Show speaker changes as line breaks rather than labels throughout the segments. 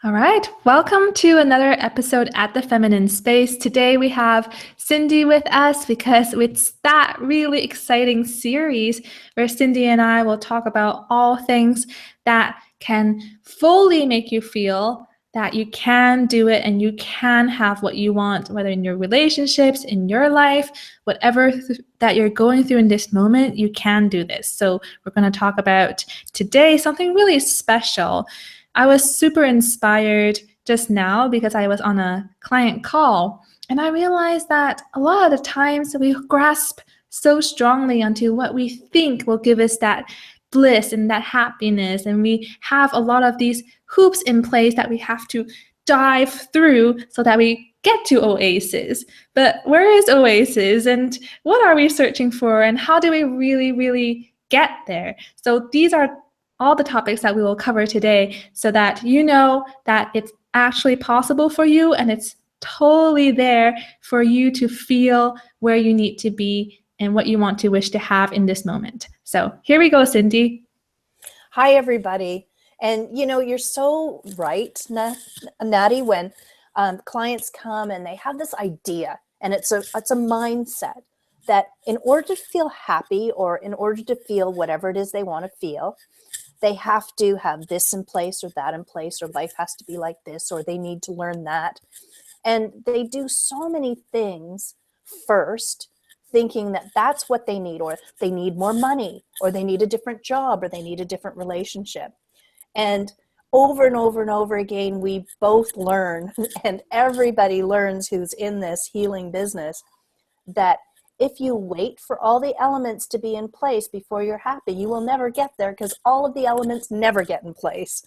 All right, welcome to another episode at the Feminine Space. Today we have Cindy with us because it's that really exciting series where Cindy and I will talk about all things that can fully make you feel that you can do it and you can have what you want, whether in your relationships, in your life, whatever that you're going through in this moment, you can do this. So we're going to talk about today something really special. I was super inspired just now because I was on a client call and I realized that a lot of the times we grasp so strongly onto what we think will give us that bliss and that happiness. And we have a lot of these hoops in place that we have to dive through so that we get to Oasis. But where is Oasis and what are we searching for and how do we really get there? So these are all the topics that we will cover today so that you know that it's actually possible for you and it's totally there for you to feel where you need to be and what you want to wish to have in this moment. So here we go, Cindy.
Hi, everybody. And you're so right, Natty, when clients come and they have this idea and it's a mindset that in order to feel happy or in order to feel whatever it is they want to feel, they have to have this in place or that in place, or life has to be like this, or they need to learn that. And they do so many things first, thinking that that's what they need, or they need more money, or they need a different job, or they need a different relationship. And over again, we both learn, and everybody learns who's in this healing business, that if you wait for all the elements to be in place before you're happy, you will never get there because all of the elements never get in place.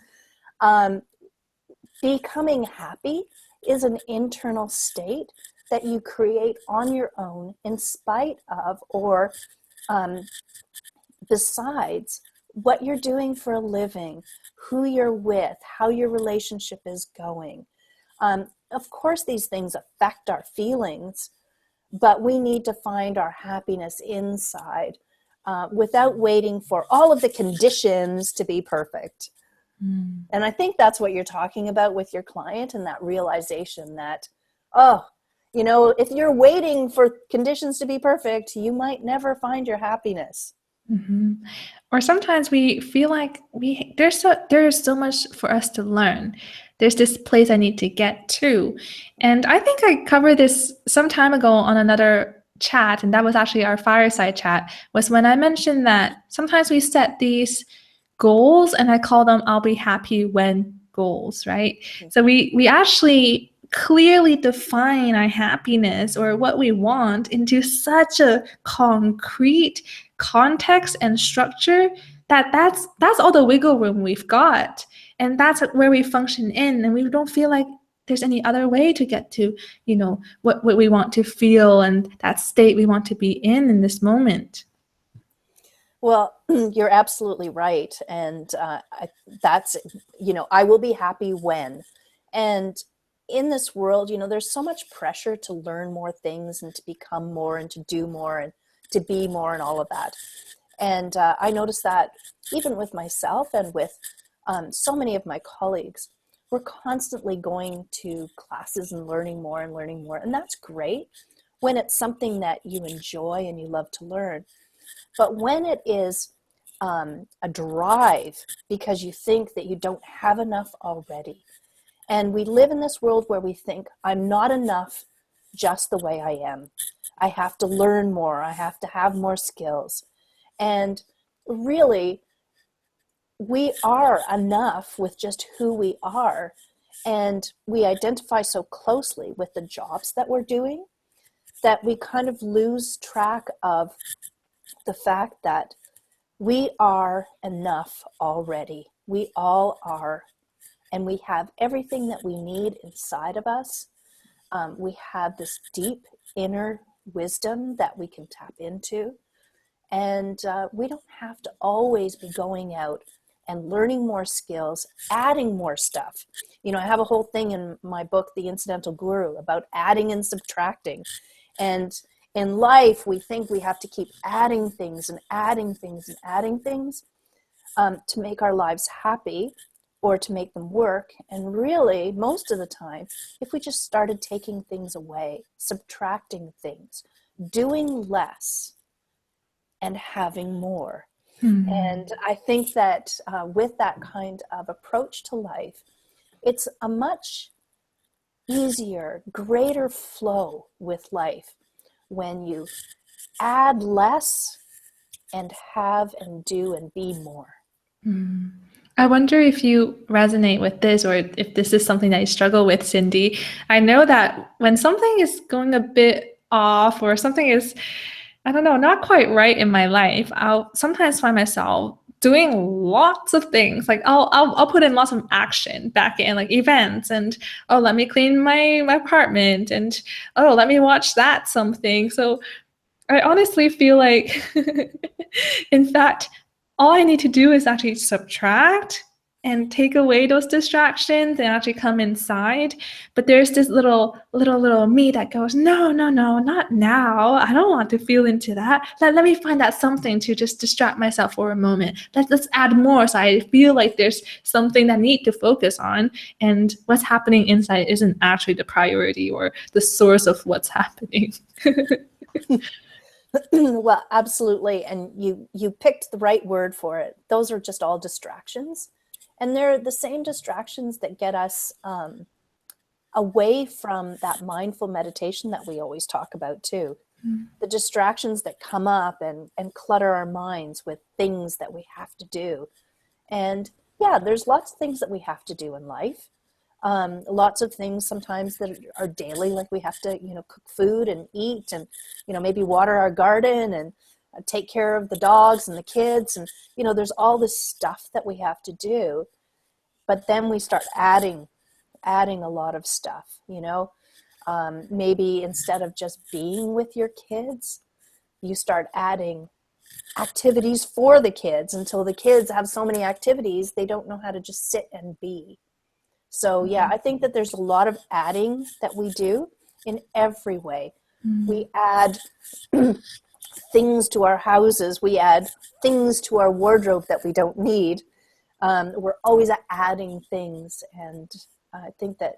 Becoming happy is an internal state that you create on your own in spite of or besides what you're doing for a living, who you're with, how your relationship is going. Of course, these things affect our feelings, but we need to find our happiness inside without waiting for all of the conditions to be perfect. And I think that's what you're talking about with your client, and that realization that, if you're waiting for conditions to be perfect, you might never find your happiness.
Mm-hmm. Or sometimes we feel like there's so much for us to learn. There's this place I need to get to. And I think I covered this some time ago on another chat, and that was actually our fireside chat, was when I mentioned that sometimes we set these goals and I call them I'll be happy when goals, right? Mm-hmm. So we actually clearly define our happiness or what we want into such a concrete context and structure that's all the wiggle room we've got, and that's where we function in, and we don't feel like there's any other way to get to what we want to feel and that state we want to be in this moment.
Well, you're absolutely right. And that's, I will be happy when. And in this world, there's so much pressure to learn more things and to become more and to do more and to be more and all of that. And I noticed that even with myself and with so many of my colleagues, we're constantly going to classes and learning more. And that's great when it's something that you enjoy and you love to learn. But when it is a drive because you think that you don't have enough already, and we live in this world where we think, I'm not enough just the way I am. I have to learn more. I have to have more skills. And really, we are enough with just who we are. And we identify so closely with the jobs that we're doing that we kind of lose track of the fact that we are enough already. We all are. And we have everything that we need inside of us. We have this deep inner wisdom that we can tap into. And we don't have to always be going out and learning more skills, adding more stuff. I have a whole thing in my book, The Incidental Guru, about adding and subtracting. And in life, we think we have to keep adding things and adding things and adding things to make our lives happy. or to make them work. And really, most of the time, if we just started taking things away, subtracting things, doing less and having more. And I think that with that kind of approach to life, it's a much easier, greater flow with life when you add less and have and do and be more.
I wonder if you resonate with this, or if this is something that you struggle with, Cindy. I know that when something is going a bit off, or something is, I don't know, not quite right in my life, I'll sometimes find myself doing lots of things. Like I'll put in lots of action back in, like events, and oh, let me clean my apartment, and oh, let me watch that something. So I honestly feel like, in fact, all I need to do is actually subtract and take away those distractions and actually come inside. But there's this little me that goes, no, no, no, not now. I don't want to feel into that. Let me find that something to just distract myself for a moment. Let's add more. So I feel like there's something that I need to focus on. And what's happening inside isn't actually the priority or the source of what's happening.
Well, absolutely. And you picked the right word for it. Those are just all distractions. And they're the same distractions that get us away from that mindful meditation that we always talk about too. The distractions that come up and clutter our minds with things that we have to do. And yeah, there's lots of things that we have to do in life. Lots of things sometimes that are daily, like we have to, cook food and eat, and, maybe water our garden and take care of the dogs and the kids. And, there's all this stuff that we have to do. But then we start adding a lot of stuff, maybe instead of just being with your kids, you start adding activities for the kids until the kids have so many activities, they don't know how to just sit and be. So yeah, I think that there's a lot of adding that we do in every way. We add things to our houses. We add things to our wardrobe that we don't need. We're always adding things. And I think that,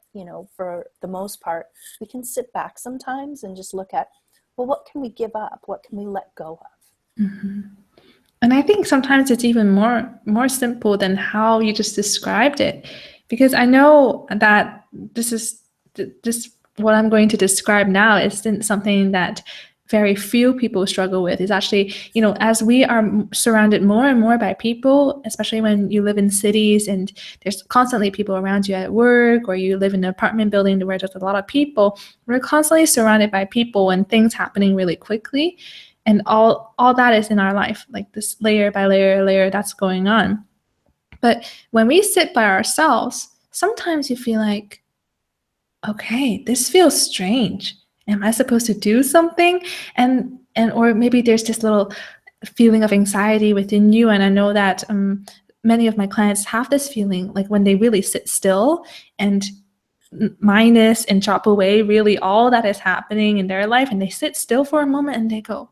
for the most part, we can sit back sometimes and just look at, well, what can we give up? What can we let go of?
And I think sometimes it's even more simple than how you just described it. Because I know that this what I'm going to describe now isn't something that very few people struggle with. Is actually, as we are surrounded more and more by people, especially when you live in cities and there's constantly people around you at work, or you live in an apartment building where there's a lot of people, we're constantly surrounded by people and things happening really quickly. And all that is in our life, like this layer by layer that's going on. But when we sit by ourselves, sometimes you feel like, okay, this feels strange. Am I supposed to do something? And or maybe there's this little feeling of anxiety within you. And I know that many of my clients have this feeling, like when they really sit still and minus and chop away really all that is happening in their life, and they sit still for a moment and they go,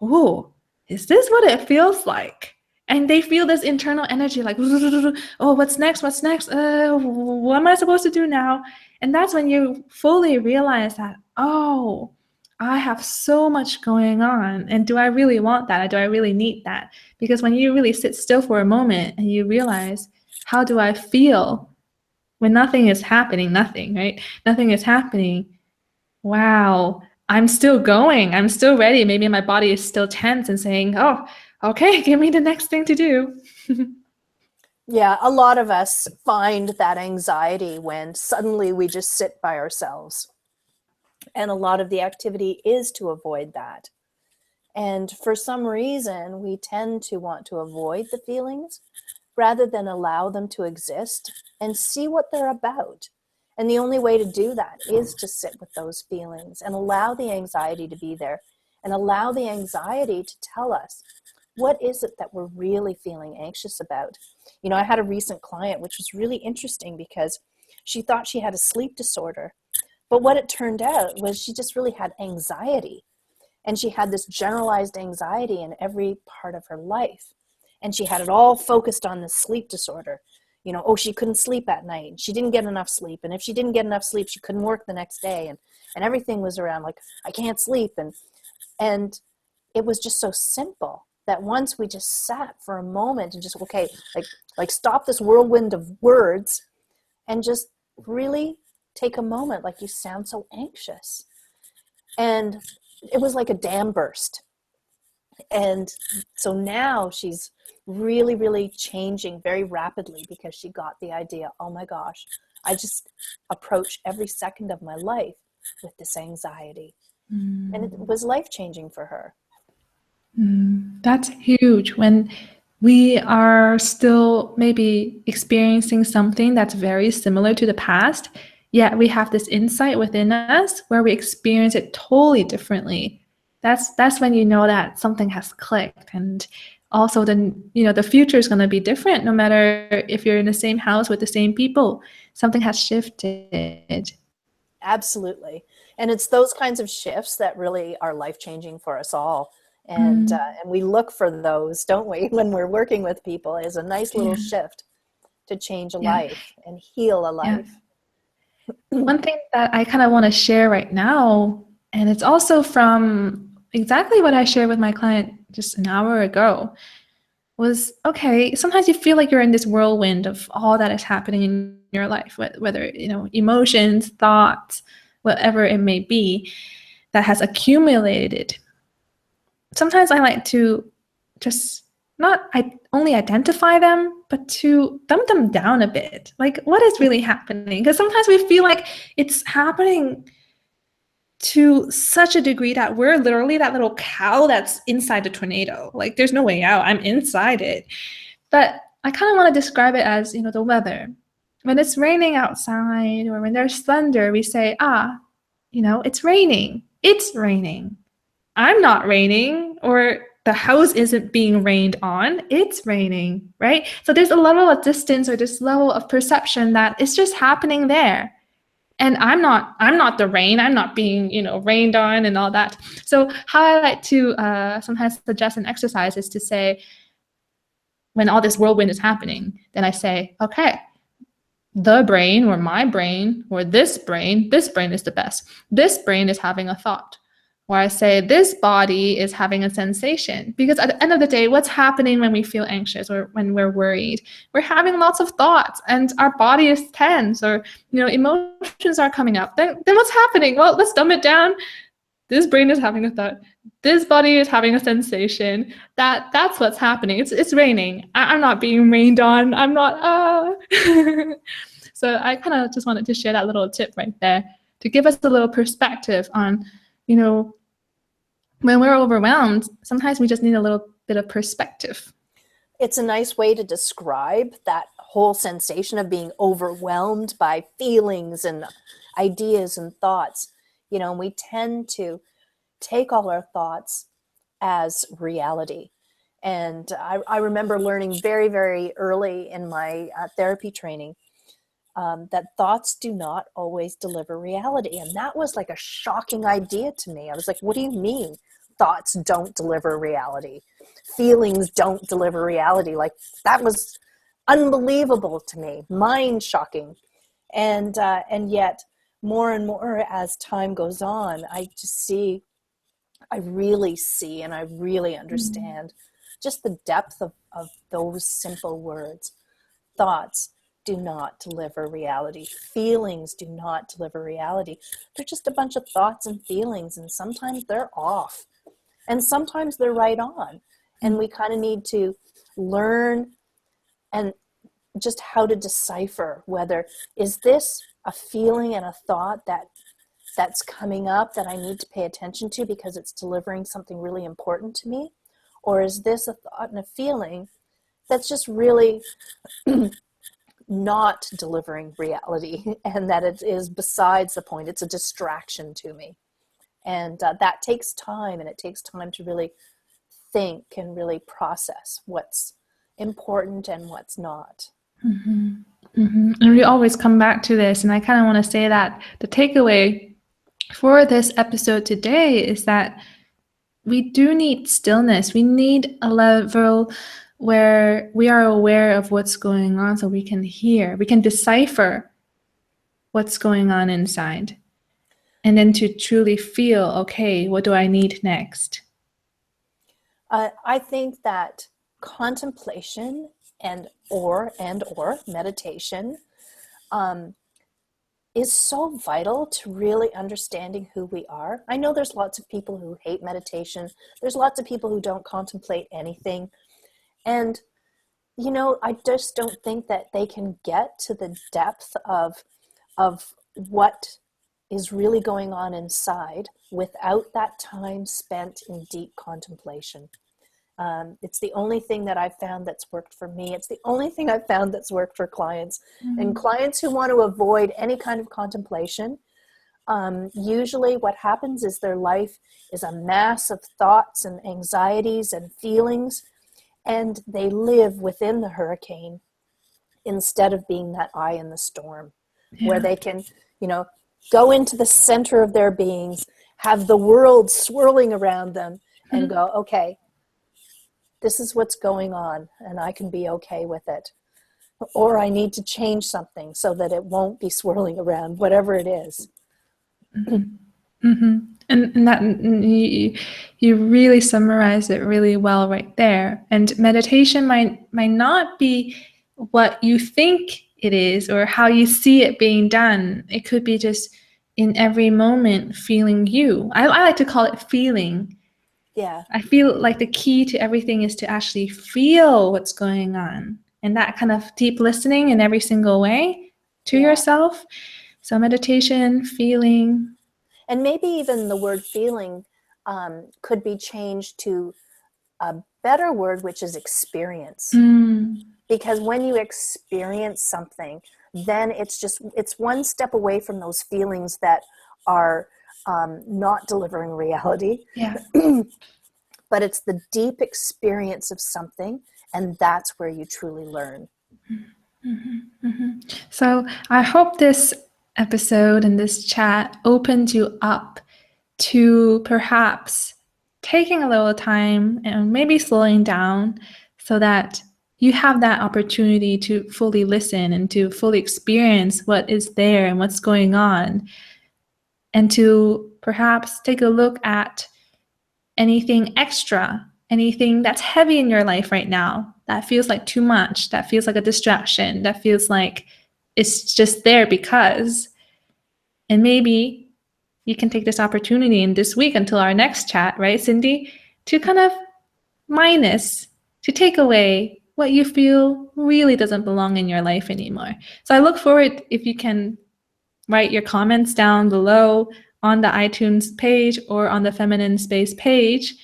oh, is this what it feels like? And they feel this internal energy like, oh, what's next? What am I supposed to do now? And that's when you fully realize that, oh, I have so much going on. And do I really want that? Or do I really need that? Because when you really sit still for a moment and you realize, how do I feel when nothing is happening? Nothing, right? Nothing is happening. Wow. I'm still going. I'm still ready. Maybe my body is still tense and saying, oh, okay, give me the next thing to do.
Yeah, a lot of us find that anxiety when suddenly we just sit by ourselves. And a lot of the activity is to avoid that. And for some reason, we tend to want to avoid the feelings rather than allow them to exist and see what they're about. And the only way to do that is to sit with those feelings and allow the anxiety to be there, and allow the anxiety to tell us, what is it that we're really feeling anxious about? I had a recent client, which was really interesting because she thought she had a sleep disorder. But what it turned out was she just really had anxiety. And she had this generalized anxiety in every part of her life. And she had it all focused on the sleep disorder. oh, she couldn't sleep at night. She didn't get enough sleep. And if she didn't get enough sleep, she couldn't work the next day. And everything was around like, I can't sleep. And it was just so simple that once we just sat for a moment and just, okay, like stop this whirlwind of words and just really take a moment, like, you sound so anxious. And it was like a dam burst. And so now she's really, really changing very rapidly because she got the idea, oh my gosh, I just approach every second of my life with this anxiety. And it was life-changing for her.
That's huge. When we are still maybe experiencing something that's very similar to the past, yet we have this insight within us where we experience it totally differently. That's when you know that something has clicked. And also then, the future is going to be different no matter if you're in the same house with the same people. Something has shifted.
Absolutely. And it's those kinds of shifts that really are life-changing for us all. And we look for those, don't we, when we're working with people, as a nice little shift to change a life and heal a life.
One thing that I kind of want to share right now, and it's also from exactly what I shared with my client just an hour ago, was, okay, sometimes you feel like you're in this whirlwind of all that is happening in your life, whether, emotions, thoughts, whatever it may be that has accumulated. Sometimes I like to just not only identify them, but to dumb them down a bit. Like, what is really happening? Because sometimes we feel like it's happening to such a degree that we're literally that little cow that's inside the tornado. Like, there's no way out. I'm inside it. But I kind of want to describe it as, the weather. When it's raining outside or when there's thunder, we say, it's raining. It's raining. I'm not raining, or the house isn't being rained on. It's raining, right? So there's a level of distance or this level of perception that is just happening there. And I'm not the rain. I'm not being, rained on and all that. So how I like to sometimes suggest an exercise is to say, when all this whirlwind is happening, then I say, okay, the brain or my brain or this brain is the best. This brain is having a thought. Or I say, this body is having a sensation. Because at the end of the day, what's happening when we feel anxious or when we're worried? We're having lots of thoughts and our body is tense, or, emotions are coming up. Then what's happening? Well, let's dumb it down. This brain is having a thought. This body is having a sensation. That's what's happening. It's raining. I'm not being rained on. I'm not, So I kind of just wanted to share that little tip right there to give us a little perspective on, when we're overwhelmed, sometimes we just need a little bit of perspective.
It's a nice way to describe that whole sensation of being overwhelmed by feelings and ideas and thoughts. And we tend to take all our thoughts as reality. And I remember learning very, very early in my therapy training that thoughts do not always deliver reality. And that was like a shocking idea to me. I was like, what do you mean thoughts don't deliver reality? Feelings don't deliver reality? Like, that was unbelievable to me, mind shocking. And yet more and more as time goes on, I really see and I really understand just the depth of those simple words. Thoughts do not deliver reality. Feelings do not deliver reality. They're just a bunch of thoughts and feelings, and sometimes they're off and sometimes they're right on. And we kind of need to learn and just how to decipher whether is this a feeling and a thought that's coming up that I need to pay attention to because it's delivering something really important to me, or is this a thought and a feeling that's just really not delivering reality, and that it is besides the point. It's a distraction to me. And that takes time, and it takes time to really think and really process what's important and what's not.
And we always come back to this, and I kind of want to say that the takeaway for this episode today is that we do need stillness. We need a level where we are aware of what's going on so we can hear, we can decipher what's going on inside. And then to truly feel, okay, what do I need next?
I think that contemplation and or meditation is so vital to really understanding who we are. I know there's lots of people who hate meditation. There's lots of people who don't contemplate anything. And, you know, I just don't think that they can get to the depth of what is really going on inside without that time spent in deep contemplation. It's the only thing that I've found that's worked for me. It's the only thing I've found that's worked for clients. Mm-hmm. And clients who want to avoid any kind of contemplation, usually what happens is their life is a mass of thoughts and anxieties and feelings, and they live within the hurricane instead of being that eye in the storm, where they can, you know, go into the center of their beings, have the world swirling around them, and go, okay, this is what's going on, and I can be okay with it. Or I need to change something so that it won't be swirling around, whatever it is.
Mm-hmm. And that you really summarized it really well right there. And meditation might not be what you think it is or how you see it being done. It could be just in every moment feeling you. I like to call it feeling.
Yeah.
I feel like the key to everything is to actually feel what's going on, and that kind of deep listening in every single way to yourself. So meditation, feeling.
And maybe even the word feeling could be changed to a better word, which is experience. Because when you experience something, then it's one step away from those feelings that are not delivering reality.
Yeah.
But it's the deep experience of something, and that's where you truly learn.
Mm-hmm. Mm-hmm. So I hope this episode and this chat opened you up to perhaps taking a little time and maybe slowing down so that you have that opportunity to fully listen and to fully experience what is there and what's going on, and to perhaps take a look at anything extra, anything that's heavy in your life right now, that feels like too much, that feels like a distraction, that feels like it's just there because. And maybe you can take this opportunity in this week until our next chat, right, Cindy, to kind of to take away what you feel really doesn't belong in your life anymore. So I look forward if you can write your comments down below on the iTunes page or on the Feminine Space page,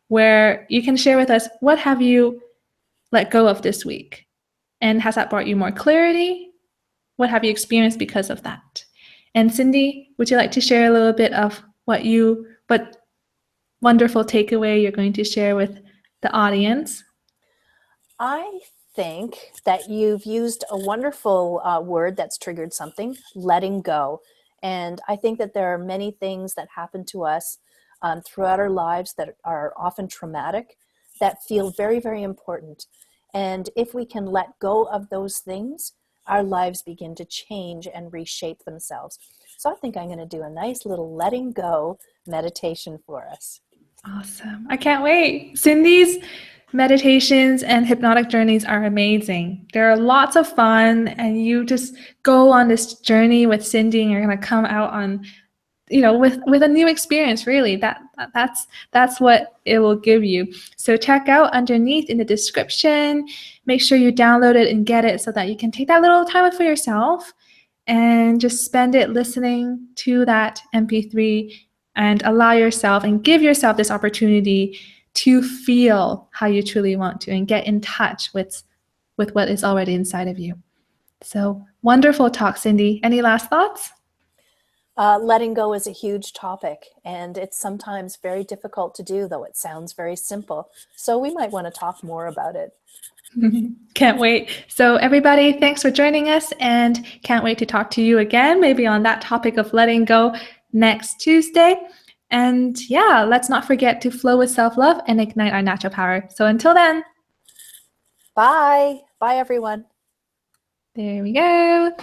where you can share with us, what have you let go of this week? And has that brought you more clarity? What have you experienced because of that? And Cindy, would you like to share a little bit of what wonderful takeaway you're going to share with the audience?
I think that you've used a wonderful word that's triggered something, letting go. And I think that there are many things that happen to us throughout our lives that are often traumatic, that feel very, very important. And if we can let go of those things, our lives begin to change and reshape themselves. So I think I'm going to do a nice little letting go meditation for us.
Awesome. I can't wait. Cindy's meditations and hypnotic journeys are amazing. They're lots of fun, and you just go on this journey with Cindy and you're going to come out on, with a new experience, really. That's what it will give you. So check out underneath in the description. Make sure you download it and get it so that you can take that little time for yourself and just spend it listening to that MP3 and allow yourself and give yourself this opportunity to feel how you truly want to and get in touch with what is already inside of you. So wonderful talk, Cindy. Any last thoughts?
Letting go is a huge topic, and it's sometimes very difficult to do, though it sounds very simple. So we might want to talk more about it.
Can't wait. So everybody, thanks for joining us, and can't wait to talk to you again, maybe on that topic of letting go next Tuesday. And yeah, let's not forget to flow with self-love and ignite our natural power. So until then.
Bye. Bye, everyone.
There we go.